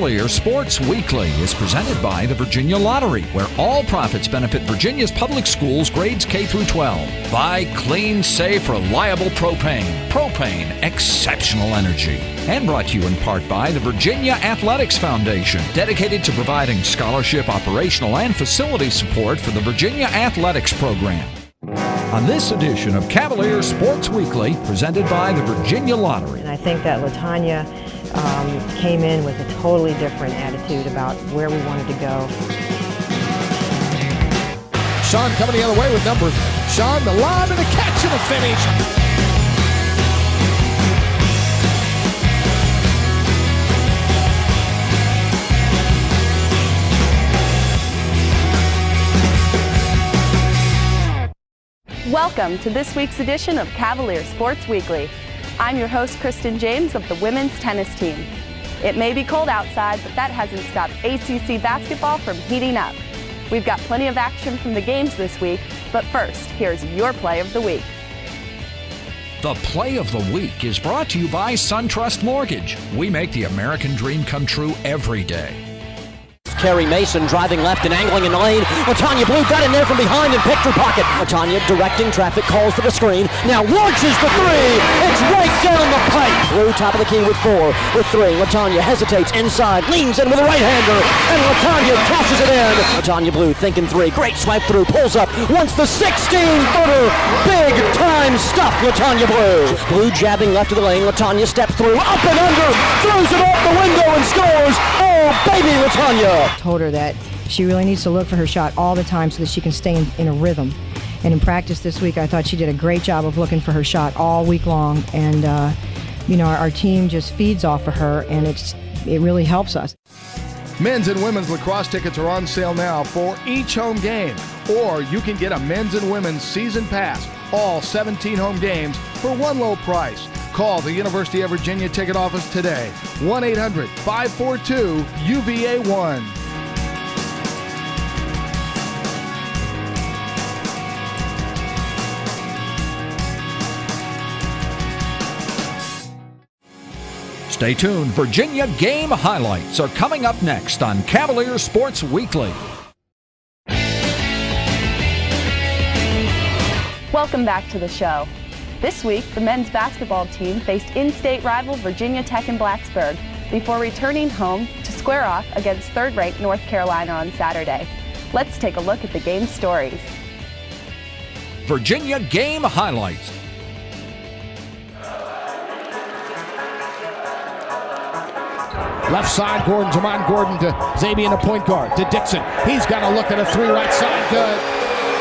Cavalier Sports Weekly is presented by the Virginia Lottery, where all profits benefit Virginia's public schools grades K through 12. By clean, safe, reliable propane. Propane, exceptional energy. And brought to you in part by the Virginia Athletics Foundation, dedicated to providing scholarship, operational, and facility support for the Virginia Athletics program. On this edition of Cavalier Sports Weekly, presented by the Virginia Lottery. And I think that LaTanya came in with a totally different attitude about where we wanted to go. Sean coming the other way with numbers. Sean, the lob and a catch and a finish. Welcome to this week's edition of Cavalier Sports Weekly. I'm your host, Kristen James of the women's tennis team. It may be cold outside, but that hasn't stopped ACC basketball from heating up. We've got plenty of action from the games this week, but first, here's your play of the week. The Play of the Week is brought to you by SunTrust Mortgage. We make the American dream come true every day. Carrie Mason driving left and angling in the lane. LaTanya Blue got in there from behind and picked her pocket. LaTanya directing traffic, calls for the screen. Now launches the three. It's right down the pipe. Blue top of the key with 4. With 3, LaTanya hesitates inside, leans in with a right-hander, and LaTanya cashes it in. LaTanya Blue thinking 3. Great swipe through, pulls up, wants the 16-footer. Big time stuff, LaTanya Blue. Blue jabbing left of the lane. LaTanya steps through, up and under, throws it off the window and scores. Oh, baby, LaTanya. Told her that she really needs to look for her shot all the time so that she can stay in a rhythm. And in practice this week, I thought she did a great job of looking for her shot all week long. And, our team just feeds off of her, and it really helps us. Men's and women's lacrosse tickets are on sale now for each home game. Or you can get a men's and women's season pass, all 17 home games, for one low price. Call the University of Virginia ticket office today, 1-800-542-UVA1. Stay tuned. Virginia game highlights are coming up next on Cavalier Sports Weekly. Welcome back to the show. This week, the men's basketball team faced in-state rival Virginia Tech in Blacksburg before returning home to square off against third-ranked North Carolina on Saturday. Let's take a look at the game stories. Virginia game highlights. Left side, Gordon, Jamon Gordon to Xavier, the point guard, to Dixon. He's got to look at a 3 right side, good.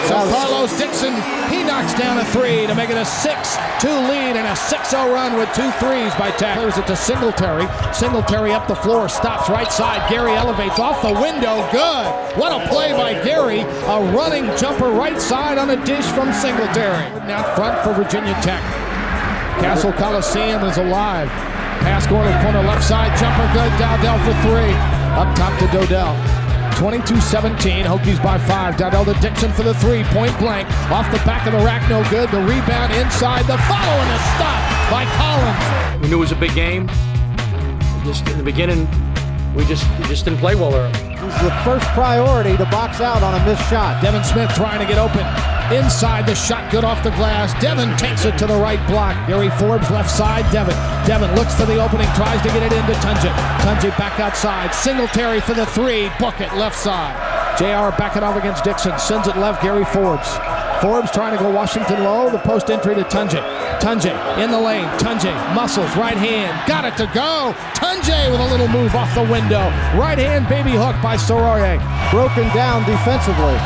So Carlos Dixon, he knocks down a 3 to make it a 6-2 lead and a 6-0 run with 2 threes by Tech. Clears it to Singletary. Singletary up the floor, stops right side. Gary elevates off the window, good. What a play by Gary. A running jumper right side on a dish from Singletary. Now front for Virginia Tech. Castle Coliseum is alive. Pass going to the corner, left side, jumper good. Dowdell for 3. Up top to Dodell. 22-17, Hokies by 5. Dowdell to Dixon for the 3, point blank. Off the back of the rack, no good. The rebound inside, the follow and the stop by Collins. We knew it was a big game. Just in the beginning, we just didn't play well early. It was the first priority to box out on a missed shot. Devin Smith trying to get open. Inside, the shot good off the glass. Devin takes it to the right block. Gary Forbes left side, Devin. Devin looks for the opening, tries to get it into Tunja. Tunja back outside. Singletary for the 3, bucket left side. JR backing off against Dixon. Sends it left, Gary Forbes. Forbes trying to go Washington low. The post entry to Tunja. Tunja in the lane. Tunja muscles, right hand. Got it to go. Tunja with a little move off the window. Right hand baby hook by Soroye. Broken down defensively.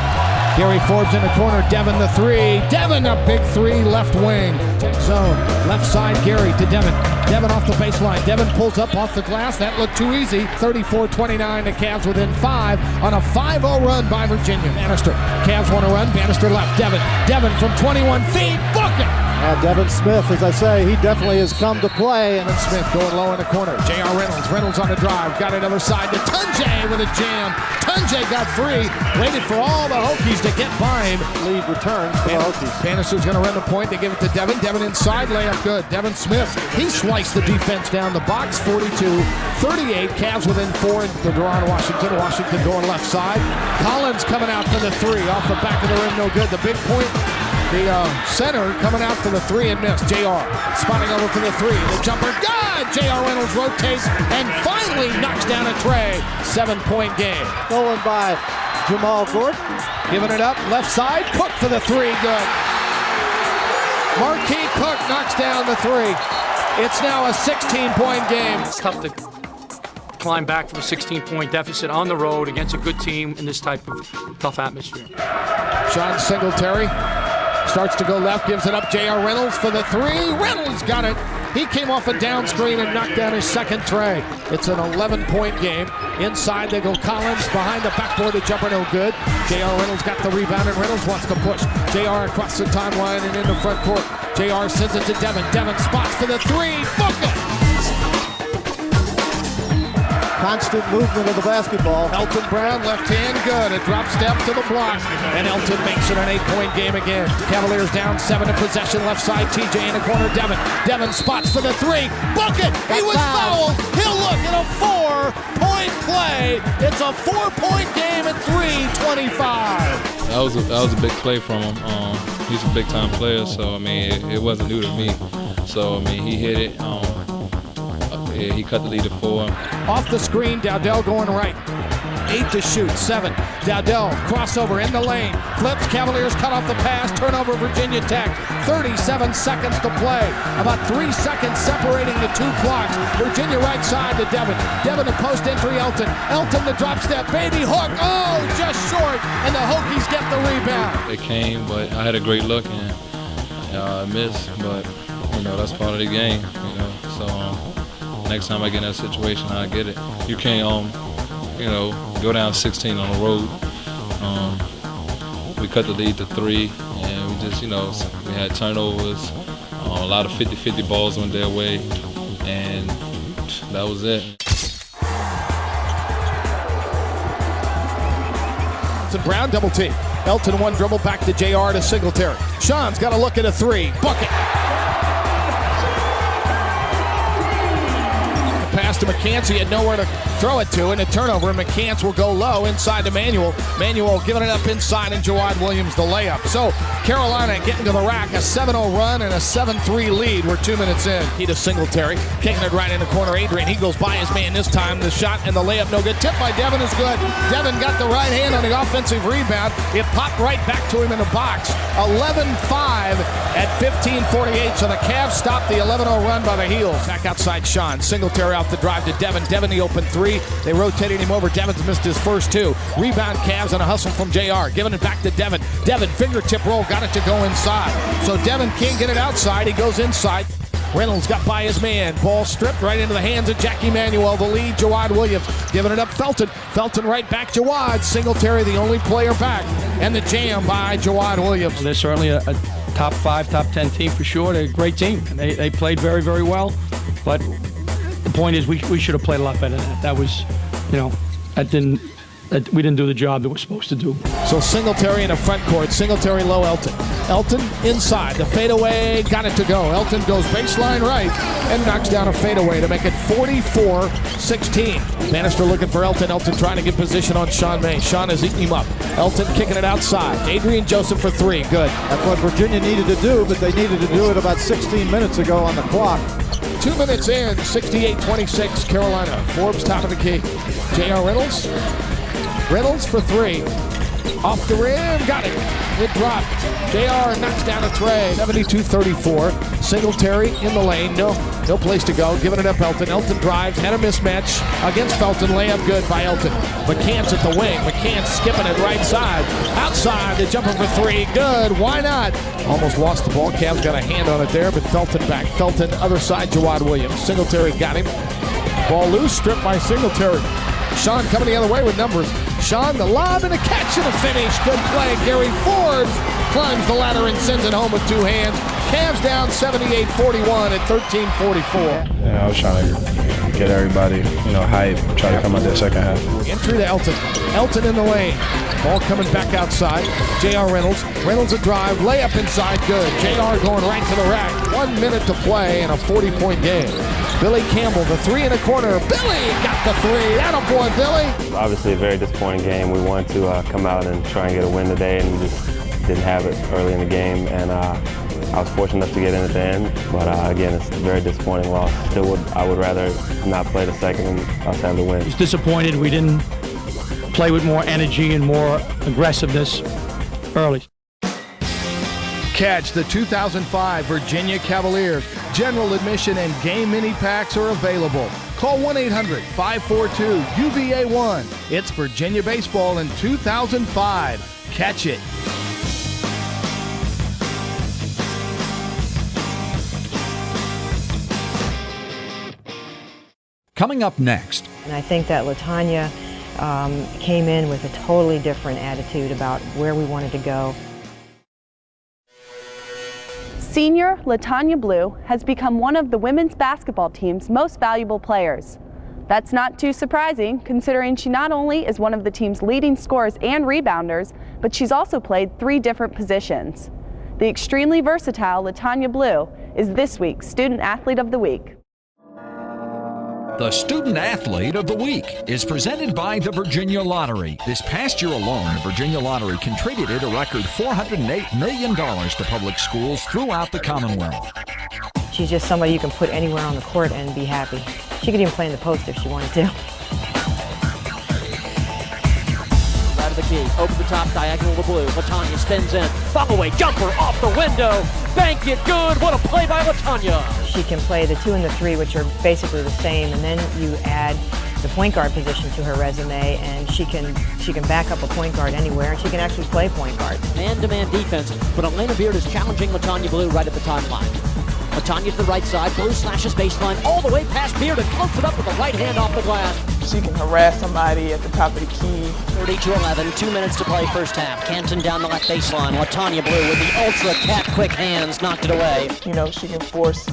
Gary Forbes in the corner, Devin the 3. Devin a big 3, left wing. Zone, left side, Gary to Devin. Devin off the baseline. Devin pulls up off the glass. That looked too easy. 34-29, the Cavs within 5 on a 5-0 run by Virginia. Bannister, Cavs want to run. Bannister left, Devin. Devin from 21 feet, bucket! Devin Smith, as I say, he definitely has come to play. And Smith going low in the corner. J.R. Reynolds on the drive. Got it other side to Tunjay with a jam. Tunjay got free. Waited for all the Hokies to get by him. Lead returns for the Hokies. Bannister's going to run the point. They give it to Devin. Devin inside. Layup good. Devin Smith. He sliced the defense down the box. 42-38. Cavs within 4. The draw on Washington. Washington going left side. Collins coming out for the 3. Off the back of the rim. No good. The big point. The center coming out for the 3 and missed. J.R. spotting over for the 3. The jumper. God! J.R. Reynolds rotates and finally knocks down a tray. 7-point game. Stolen by Jamal Gordon. Giving it up. Left side. Cook for the 3. Good. Marquis Cook knocks down the 3. It's now a 16-point game. It's tough to climb back from a 16-point deficit on the road against a good team in this type of tough atmosphere. Sean Singletary starts to go left, gives it up. J.R. Reynolds for the 3. Reynolds got it. He came off a down screen and knocked down his second tray. It's an 11-point game. Inside they go Collins. Behind the backboard, the jumper no good. J.R. Reynolds got the rebound and Reynolds wants to push. J.R. across the timeline and in the front court. J.R. sends it to Devin. Devin spots for the 3. Book it! Constant movement of the basketball. Elton Brown, left hand, good. A drop step to the block. And Elton makes it an 8-point game again. Cavaliers down 7 in possession. Left side, TJ in the corner. Devin. Devin spots for the 3. Book it! He was fouled. He'll look at a 4-point play. It's a 4-point game at 3:25. That was a big play from him. He's a big-time player, so, I mean, it wasn't new to me. So, I mean, he hit it. Yeah, he cut the lead to 4. Off the screen, Dowdell going right. 8 to shoot, 7. Dowdell, crossover in the lane. Flips, Cavaliers cut off the pass. Turnover, Virginia Tech. 37 seconds to play. About 3 seconds separating the 2 clocks. Virginia right side to Devin. Devin, the post entry, Elton. Elton, the drop step. Baby hook. Oh, just short. And the Hokies get the rebound. It came, but I had a great look, and I missed. But, you know, that's part of the game, you know. So, next time I get in that situation, I get it. You can't, you know, go down 16 on the road. We cut the lead to 3, and we just, you know, we had turnovers. A lot of 50-50 balls went their way, and that was it. Elton Brown double team. Elton one dribble back to JR to Singletary. Sean's got to look at a 3. Bucket. Pass to McCants. He had nowhere to throw it to, and a turnover. McCants will go low inside to Manuel. Manuel giving it up inside, and Jawad Williams the layup. So Carolina getting to the rack, a 7-0 run and a 7-3 lead. We're 2 minutes in. He to Singletary, kicking it right in the corner. Adrian, he goes by his man this time. The shot and the layup no good. Tip by Devin is good. Devin got the right hand on the offensive rebound. It popped right back to him in the box. 11-5 at 15:48. So the Cavs stopped the 11-0 run by the heels. Back outside Sean. Singletary off the drive to Devin. Devin the open 3. They rotated him over. Devin's missed his first 2. Rebound Cavs and a hustle from JR. Giving it back to Devin. Devin fingertip roll. Got it to go inside. So Devin can't get it outside. He goes inside. Reynolds got by his man. Ball stripped right into the hands of Jackie Manuel. The lead, Jawad Williams. Giving it up, Felton. Felton right back, Jawad. Singletary, the only player back. And the jam by Jawad Williams. They're certainly a top 5, top 10 team for sure. They're a great team. They played very, very well. But the point is we should have played a lot better than that. That was, you know, we didn't do the job that we're supposed to do. So Singletary in the front court. Singletary low, Elton. Elton inside. The fadeaway got it to go. Elton goes baseline right and knocks down a fadeaway to make it 44-16. Bannister looking for Elton. Elton trying to get position on Sean May. Sean is eating him up. Elton kicking it outside. Adrian Joseph for 3. Good. That's what Virginia needed to do, but they needed to do it about 16 minutes ago on the clock. 2 minutes in, 68-26, Carolina. Forbes top of the key. J.R. Reynolds. Reynolds for 3. Off the rim, got it. It dropped. JR knocks down a tray. 72-34. Singletary in the lane. No place to go. Giving it up, Elton. Elton drives. Had a mismatch against Felton. Layup good by Elton. McCants at the wing. McCants skipping it right side. Outside. The jumper for 3. Good. Why not? Almost lost the ball. Cavs got a hand on it there, but Felton back. Felton, other side, Jawad Williams. Singletary got him. Ball loose. Stripped by Singletary. Sean coming the other way with numbers. Sean, the lob and a catch and a finish. Good play. Gary Forbes climbs the ladder and sends it home with 2 hands. Cavs down 78-41 at 13:44. Yeah, I was trying to get everybody, hype, try to come out there second half. In through to Elton. Elton in the lane. Ball coming back outside. J.R. Reynolds. Reynolds a drive. Layup inside. Good. J.R. going right to the rack. 1 minute to play in a 40-point game. Billy Campbell, the three in the corner. Billy got the three. Attaboy, Billy. Obviously a very disappointing game. We wanted to come out and try and get a win today, and we just didn't have it early in the game. And I was fortunate enough to get in at the end, but again, it's a very disappointing loss. I would rather not play the second and us have the win. I was disappointed we didn't play with more energy and more aggressiveness early. Catch the 2005 Virginia Cavaliers. General admission and game mini packs are available. Call 1-800-542-UVA1. It's Virginia baseball in 2005. Catch it. Coming up next. And I think that LaTanya came in with a totally different attitude about where we wanted to go. Senior LaTanya Blue has become one of the women's basketball team's most valuable players. That's not too surprising, considering she not only is one of the team's leading scorers and rebounders, but she's also played 3 different positions. The extremely versatile LaTanya Blue is this week's Student Athlete of the Week. The Student Athlete of the Week is presented by the Virginia Lottery. This past year alone, the Virginia Lottery contributed a record $408 million to public schools throughout the Commonwealth. She's just somebody you can put anywhere on the court and be happy. She could even play in the post if she wanted to. Right of the key, over the top, diagonal to Blue. LaTanya spins in, follow-away jumper off the window. Bank it good, what a play by LaTanya. She can play the 2 and the 3, which are basically the same, and then you add the point guard position to her resume, and she can back up a point guard anywhere, and she can actually play point guard. Man-to-man defense, but Elena Beard is challenging LaTanya Blue right at the timeline. LaTanya to the right side, Blue slashes baseline all the way past Beard and floats it up with the right hand off the glass. She can harass somebody at the top of the key. 30-11, 2 minutes to play first half. Canton down the left baseline. LaTanya Blue with the ultra cat quick hands knocked it away. She can force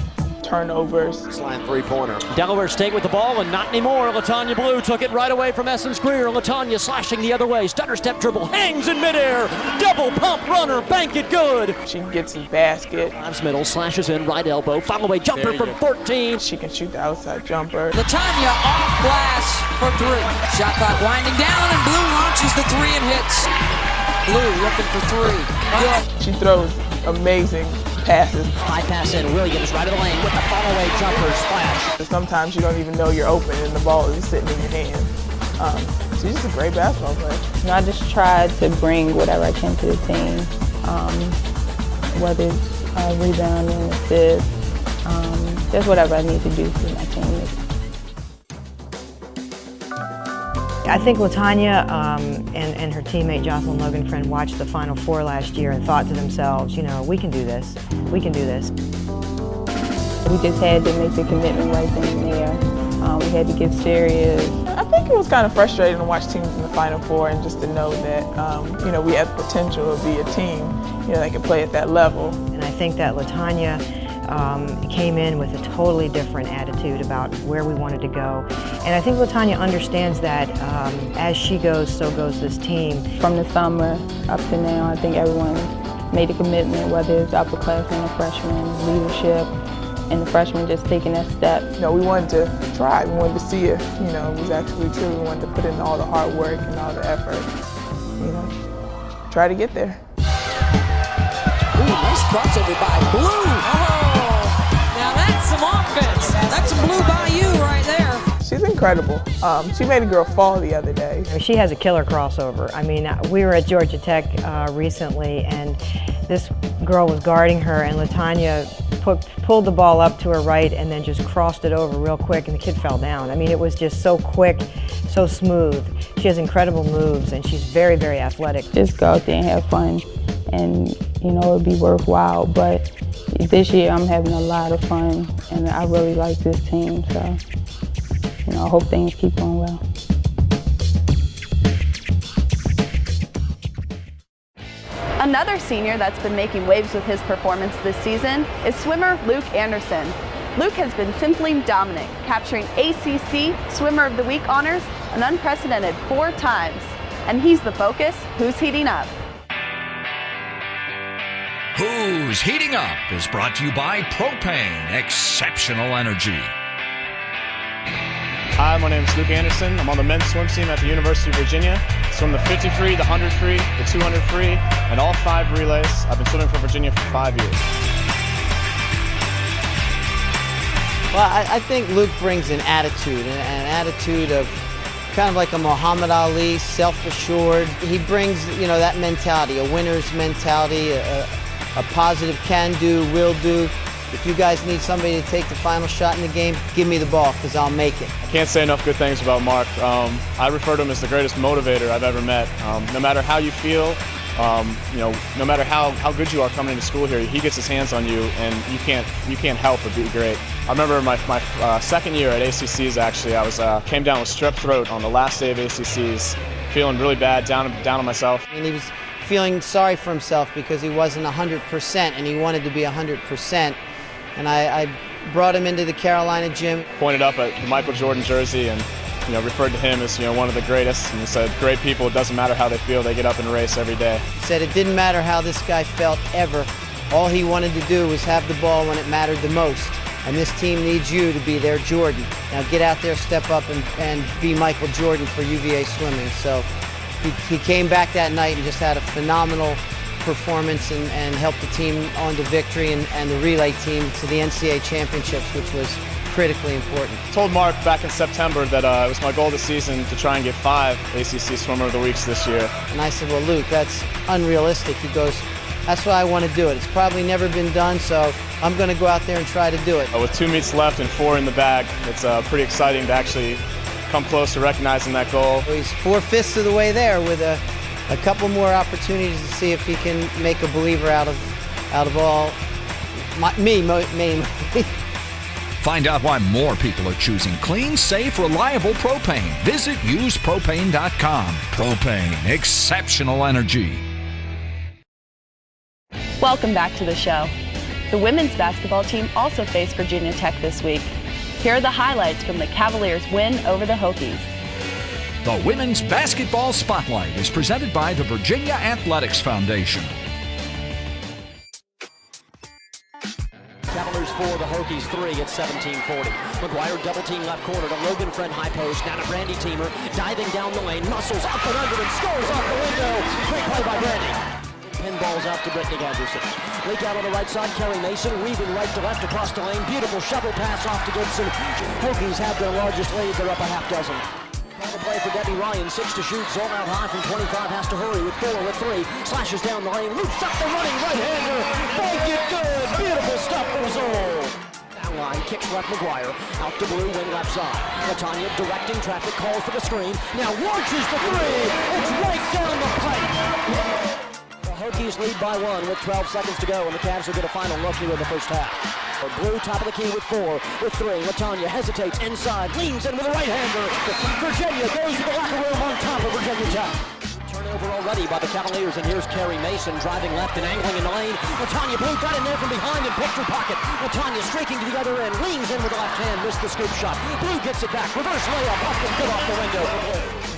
turnovers. Slam three-pointer. Delaware State with the ball, and not anymore. LaTanya Blue took it right away from Essence Greer. LaTanya slashing the other way. Stutter step dribble, hangs in midair. Double pump runner, bank it good. She gets the basket. Drives middle, slashes in, right elbow. Follow-away jumper from 14. She can shoot the outside jumper. LaTanya off glass for 3. Shot clock winding down, and Blue launches the 3 and hits. Blue looking for 3. She throws amazing passes. High pass in, Williams right of the lane with the follow-away jumper splash. Sometimes you don't even know you're open and the ball is just sitting in your hand. She's just a great basketball player. I just tried to bring whatever I can to the team, whether it's rebounding, assists, just whatever I need to do for my team. I think LaTanya and her teammate Jocelyn Logan-Friend watched the Final Four last year and thought to themselves, we can do this. We can do this. We just had to make the commitment right then and there. We had to get serious. I think it was kind of frustrating to watch teams in the Final Four and just to know that, we had the potential to be a team, that could play at that level. And I think that LaTanya came in with a totally different attitude about where we wanted to go. And I think LaTanya understands that as she goes, so goes this team. From the summer up to now, I think everyone made a commitment, whether it's upperclassmen or freshmen, leadership, and the freshmen just taking that step. We wanted to try. We wanted to see if, it was actually true. We wanted to put in all the hard work and all the effort, try to get there. Ooh, nice crossover by Blue. Now that's some offense. That's some Blue by you right there. She's incredible. She made a girl fall the other day. She has a killer crossover. We were at Georgia Tech recently, and this girl was guarding her, and LaTanya pulled the ball up to her right and then just crossed it over real quick, and the kid fell down. It was just so quick, so smooth. She has incredible moves, and she's very, very athletic. Just go out there and have fun, and it'll be worthwhile. But this year I'm having a lot of fun, and I really like this team, so I hope things keep going well. Another senior that's been making waves with his performance this season is swimmer Luke Anderson. Luke has been simply dominant, capturing ACC Swimmer of the Week honors an unprecedented 4 times. And he's the focus. Who's heating up? Who's Heating Up is brought to you by Propane Exceptional Energy. Hi, my name is Luke Anderson. I'm on the men's swim team at the University of Virginia. I swim the 50 free, the 100 free, the 200 free, and all 5 relays. I've been swimming for Virginia for 5 years. Well, I think Luke brings an attitude of kind of like a Muhammad Ali, self-assured. He brings, that mentality, a winner's mentality, a positive can-do, will-do. If you guys need somebody to take the final shot in the game, give me the ball because I'll make it. I can't say enough good things about Mark. I refer to him as the greatest motivator I've ever met. No matter how you feel, no matter how good you are coming into school here, he gets his hands on you, and you can't help but be great. I remember my second year at ACCs. Actually, I came down with strep throat on the last day of ACCs, feeling really bad, down on myself. And he was feeling sorry for himself because he wasn't 100%, and he wanted to be 100%. And I brought him into the Carolina gym. Pointed up at the Michael Jordan jersey and referred to him as one of the greatest. And he said, great people, it doesn't matter how they feel, they get up and race every day. He said it didn't matter how this guy felt ever. All he wanted to do was have the ball when it mattered the most. And this team needs you to be their Jordan. Now get out there, step up, and be Michael Jordan for UVA swimming. So he came back that night and just had a phenomenal performance and helped the team on to victory and the relay team to the NCAA championships, which was critically important. I told Mark back in September that it was my goal this season to try and get 5 ACC Swimmer of the Weeks this year. And I said, well, Luke, that's unrealistic. He goes, that's why I want to do it. It's probably never been done, so I'm going to go out there and try to do it. With 2 meets left and 4 in the bag, it's pretty exciting to actually come close to recognizing that goal. He's 4/5 of the way there with a couple more opportunities to see if he can make a believer out of all me. Find out why more people are choosing clean, safe, reliable propane. Visit usepropane.com. Propane Exceptional Energy. Welcome back to the show. The women's basketball team also faced Virginia Tech this week. Here are the highlights from the Cavaliers' win over the Hokies. The Women's Basketball Spotlight is presented by the Virginia Athletics Foundation. Cavaliers 4, the Hokies 3 at 17:40. McGuire double team left corner to Logan Friend high post. Now to Brandy Teamer, diving down the lane, muscles up and under and scores off the window. Great play by Brandy. Pinballs out to Brittany Anderson. Leak out on the right side, Kerry Mason weaving right to left across the lane. Beautiful shovel pass off to Gibson. Hokies have their largest lead. They're up a half dozen. Call the play for Debbie Ryan. 6 to shoot. Zone out high from 25. Has to hurry with 4 with 3. Slashes down the lane. Loops up the running right-hander. Bank it good. Beautiful stuff for Zone. Down line. Kicks left McGuire. Out to Blue. Wing left side. Latanya directing traffic. Calls for the screen. Now launches the 3. It's right down the pipe. Hokies lead by 1 with 12 seconds to go, and the Cavs will get a final look here in the first half. Blue top of the key with 4, with 3. Latanya hesitates inside, leans in with a right-hander. Virginia goes to the locker room on top of Virginia Tech. Turnover already by the Cavaliers, and here's Kerry Mason driving left and angling in the lane. Latanya Blue got in there from behind and picked her pocket. Latanya streaking to the other end, leans in with the left hand, missed the scoop shot. Blue gets it back, reverse layup, up and good off the window for Blue.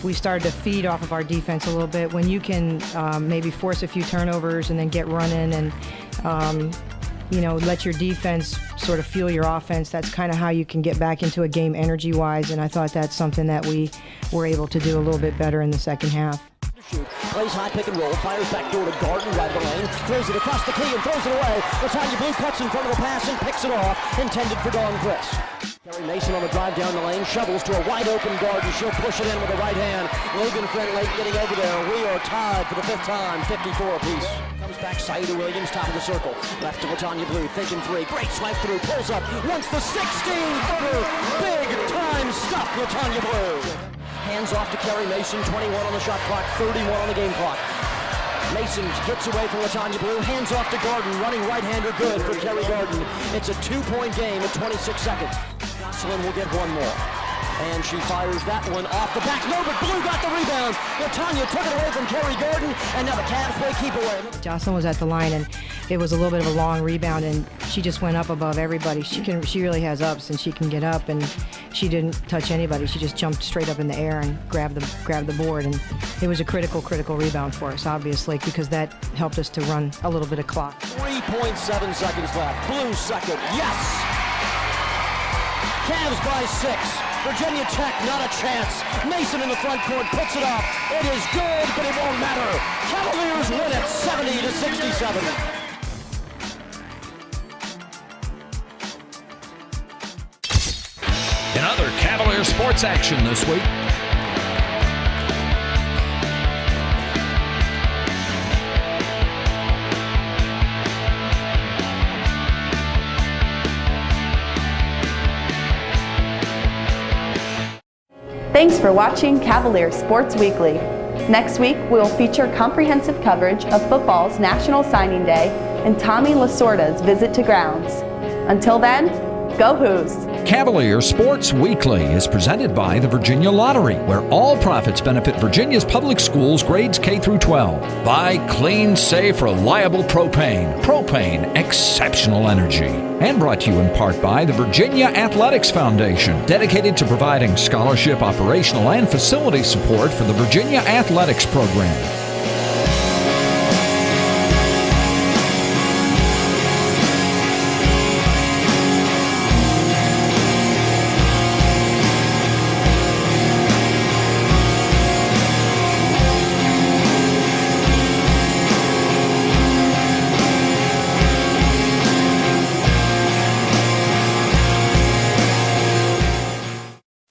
We started to feed off of our defense a little bit. When you can maybe force a few turnovers and then get running and let your defense sort of fuel your offense, that's kind of how you can get back into a game energy-wise, and I thought that's something that we were able to do a little bit better in the second half. Plays high pick and roll, fires back door to Garden right of the lane, throws it across the key and throws it away. Latanya Blue cuts in front of the pass and picks it off, intended for Dawn Chris. Kerry Mason on the drive down the lane, shovels to a wide open Garden. She'll push it in with the right hand. Logan Friend late getting over there. We are tied for the 5th time, 54 apiece. Comes back, Saida Williams, top of the circle. Left to Latanya Blue, thinking 3. Great swipe through, pulls up, wants the 16-footer. Big time stuff, Latanya Blue. Hands off to Kerry Mason, 21 on the shot clock, 31 on the game clock. Mason gets away from Latanya Blue, hands off to Garden, running right-hander good for Kerry Garden. It's a 2-point game at 26 seconds. Jocelyn will get one more. And she fires that one off the back. No, but Blue got the rebound. Latanya took it away from Carrie Gordon, and now the Cavs play keep away. Jocelyn was at the line, and it was a little bit of a long rebound, and she just went up above everybody. She really has ups, and she can get up, and she didn't touch anybody. She just jumped straight up in the air and grabbed the board, and it was a critical rebound for us, obviously, because that helped us to run a little bit of clock. 3.7 seconds left. Blue second. Yes! Cavs by 6. Virginia Tech, not a chance. Mason in the front court puts it up. It is good, but it won't matter. Cavaliers win it 70-67. In other Cavalier sports action this week, Thanks for watching Cavalier Sports Weekly. Next week, we'll feature comprehensive coverage of football's National Signing Day and Tommy Lasorda's visit to grounds. Until then, go Hoos! Cavalier Sports Weekly is presented by the Virginia Lottery, where all profits benefit Virginia's public schools grades K through 12. By clean, safe, reliable propane. Propane, exceptional energy. And brought to you in part by the Virginia Athletics Foundation, dedicated to providing scholarship, operational, and facility support for the Virginia Athletics program.